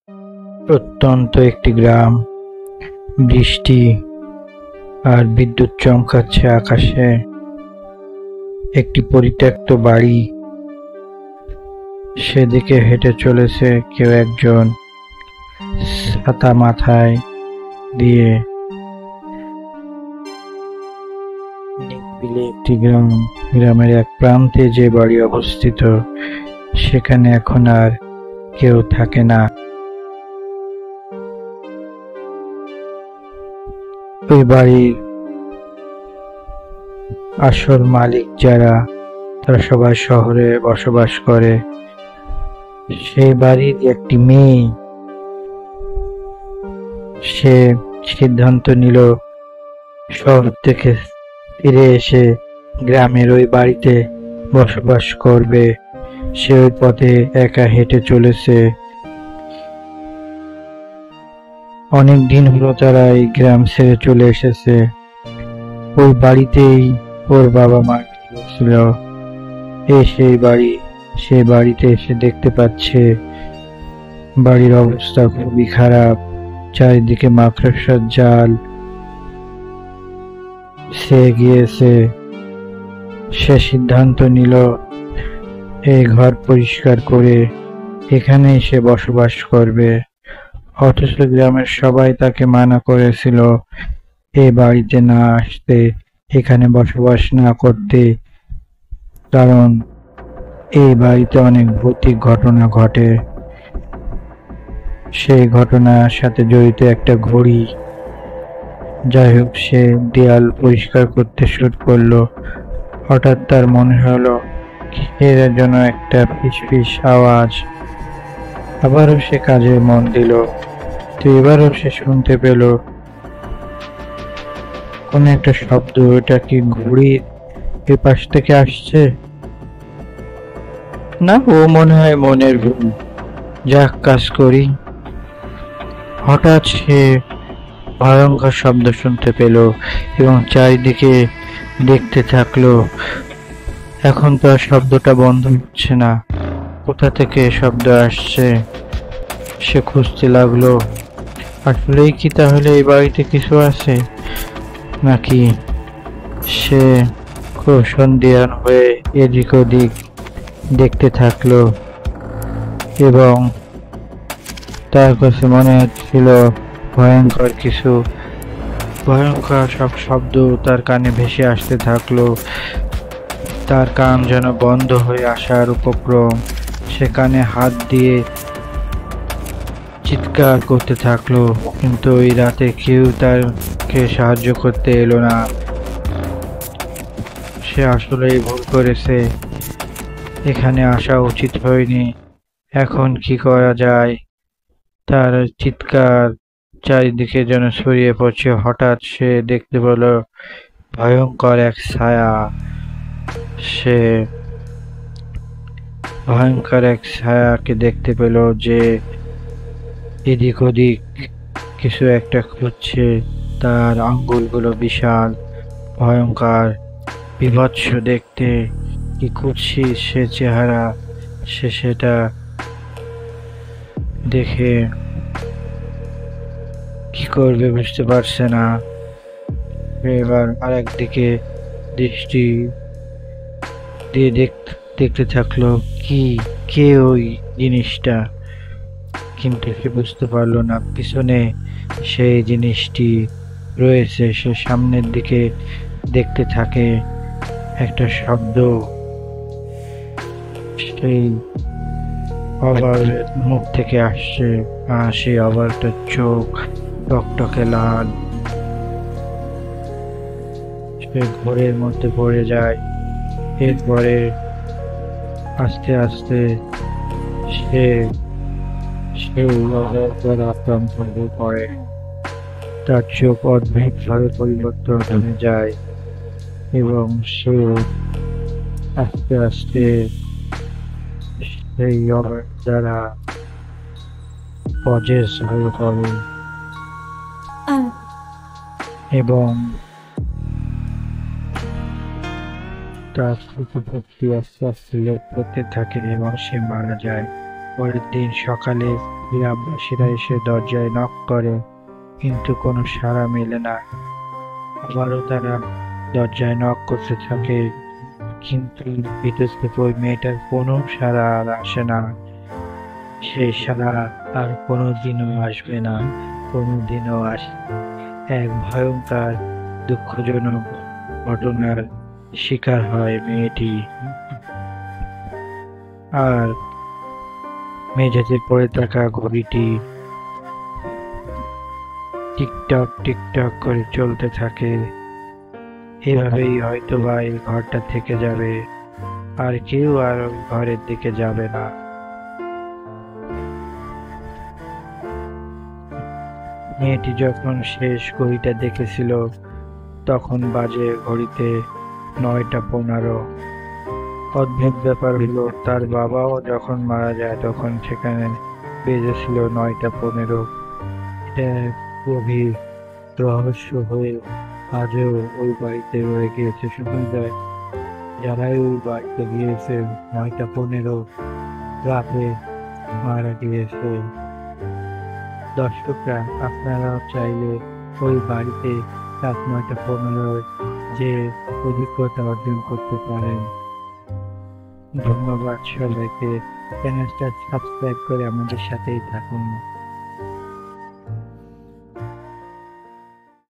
প্রত্যন্ত একটি গ্রাম। বৃষ্টি আর বিদ্যুৎ চমকাচ্ছে আকাশে। একটি পরিত্যক্ত বাড়ি, সেদিকে হেঁটে চলেছে কেউ একজন, ছাতা মাথায় দিয়ে। নিরিবিলি একটি গ্রাম। গ্রামের এক প্রান্তে যে বাড়ি অবস্থিত, সেখানে এখন আর কেউ থাকে না। ওই বাড়ির আসল মালিক যারা, তারা সবাই শহরে বসবাস করে। সেই বাড়ির একটি মেয়ে, সে সিদ্ধান্ত নিল শহর থেকে ফিরে এসে গ্রামের ওই বাড়িতে বসবাস করবে। সে ওই পথে একা হেঁটে চলেছে। অনেক দিন হলো তারা এই গ্রাম ছেড়ে চলে এসেছে। ওই বাড়িতেই ওর বাবা মা ছিল। সেই বাড়িতে এসে দেখতে পাচ্ছে বাড়ির অবস্থা খুবই খারাপ। চারিদিকে মাকড়সার জাল ছেয়ে গিয়েছে। সে সিদ্ধান্ত নিল এই ঘর পরিষ্কার করে এখানে সে বসবাস করবে। অথচ গ্রামের সবাই তাকে মানা করেছিল এই বাড়িতে না আসতে, এখানে বসবাস না করতে, কারণ এই বাড়িতে অনেক ভৌতিক ঘটনা ঘটে। সেই ঘটনার সাথে জড়িত একটা ঘড়ি। যাই হোক, সে দেয়াল পরিষ্কার করতে শুরু করলো। হঠাৎ তার মনে হলো কিসের যেন একটা ফিসফিস আওয়াজ। আবারও সে কাজে মন দিল। তো এবারও সে শুনতে পেল কোন একটা শব্দ। এটা কি ঘড়ির এ পাশ থেকে আসছে? না, ও মনে হয় মনের ভুল। যাক, কাজ করি। হঠাৎ সে ভয়ঙ্কর শব্দ শুনতে পেল এবং চারিদিকে দেখতে থাকলো। এখন তো আর শব্দটা বন্ধ হচ্ছে না। কোথা থেকে শব্দ আসছে? সে খুঁজতে লাগলো। আসলেই কি তাহলে এই বাড়িতে কিছু আছে নাকি? সে খুব সন্দিহান হয়ে এদিক ওদিক দেখতে থাকলো এবং তার কাছে মনে হচ্ছিল ভয়ঙ্কর সব শব্দ তার কানে ভেসে আসতে থাকলো। তার কান যেন বন্ধ হয়ে আসার উপক্রম। সে কানে হাত দিয়ে চিৎকার করতে থাকলো, কিন্তু ওই রাতে কেউ তাকে সাহায্য করতে এলো না। সে আসলেই ভুল করেছে, এখানে আসা উচিত হয়নি। এখন কি করা যায়? তার চিৎকার চারিদিকে যেন ছড়িয়ে পড়ছে। হঠাৎ সে দেখতে পেল ভয়ঙ্কর এক ছায়া। সে ভয়ঙ্কর এক ছায়াকে দেখতে পেল যে এদিক ওদিক কিছু একটা খুঁজছে। তার আঙ্গুলগুলো বিশাল, ভয়ঙ্কর, বীভৎস দেখতে। কি কুৎসিত সে চেহারা। সে সেটা দেখে কি করবে বুঝতে পারছে না। এবার আরেক দিকে দৃষ্টি দিয়ে দেখতে থাকলো কে ওই জিনিসটা, কিন্তু সে বুঝতে পারলো না পিছনে সেই জিনিসটি রয়েছে। সে সামনের দিকে দেখতে থাকে। একটা শব্দ, সেই অবাকের মুখ থেকে আসছে। সেই অবাকটার চোখ টকটকে লাল। সে ঘোরের মধ্যে পড়ে যায়। এরপরে আস্তে আস্তে সেও আক্রান্ত হয়ে পড়ে। তার চোখ অদ্ভুতভাবে পরিবর্তন হয়ে যায় এবং সে আস্তে আস্তে সেই অবাক দ্বারা অজেয় হয়ে পড়ে এবং তার স্মৃতিশক্তি আস্তে আস্তে লোপ করতে থাকে এবং সে মারা যায়। পরের দিন সকালে গ্রামবাসীরা এসে দরজায় নক করে, কিন্তু কোনো সাড়া মেলে না। আবারও তারা দরজায় নক করতে থাকে, কিন্তু ভিতর থেকে ওই মেয়েটার কোনো সাড়া আর আসে না। সেই সাড়া আর কোনোদিনও আসবে না, কোনোদিনও আসে। এক ভয়ঙ্কর দুঃখজনক ঘটনার শিকার হয় মেয়েটি। আর মেঝেতে পড়ে থাকা ঘড়িটি টিকটক টিকটক করে চলতে থাকে। এভাবেই হয়তোবা এই ঘরটা থেকে যাবে, আর কেউ আর ওই ঘরের দিকে যাবে না। মেয়েটি যখন শেষ ঘড়িটা দেখেছিল, তখন বাজে ঘড়িতে 9টা 15। অদ্ভুত ব্যাপার হলো, তার বাবাও যখন মারা যায় তখন সেখানে বেজেছিল 9টা 15। এটা গভীর রহস্য হয়ে আজও ওই বাড়িতে রয়ে গিয়েছে। শোনা যায় যারাই ওই বাড়িতে গিয়েছে 9টা 15 রাতে মারা গিয়েছে। দর্শকরা, আপনারাও চাইলে ওই বাড়িতে রাত 9টা 15 যে অভিজ্ঞতা অর্জন করতে পারেন। ধন্যবাদ সবাইকে। চ্যানেলটা সাবস্ক্রাইব করে আমাদের সাথেই থাকুন।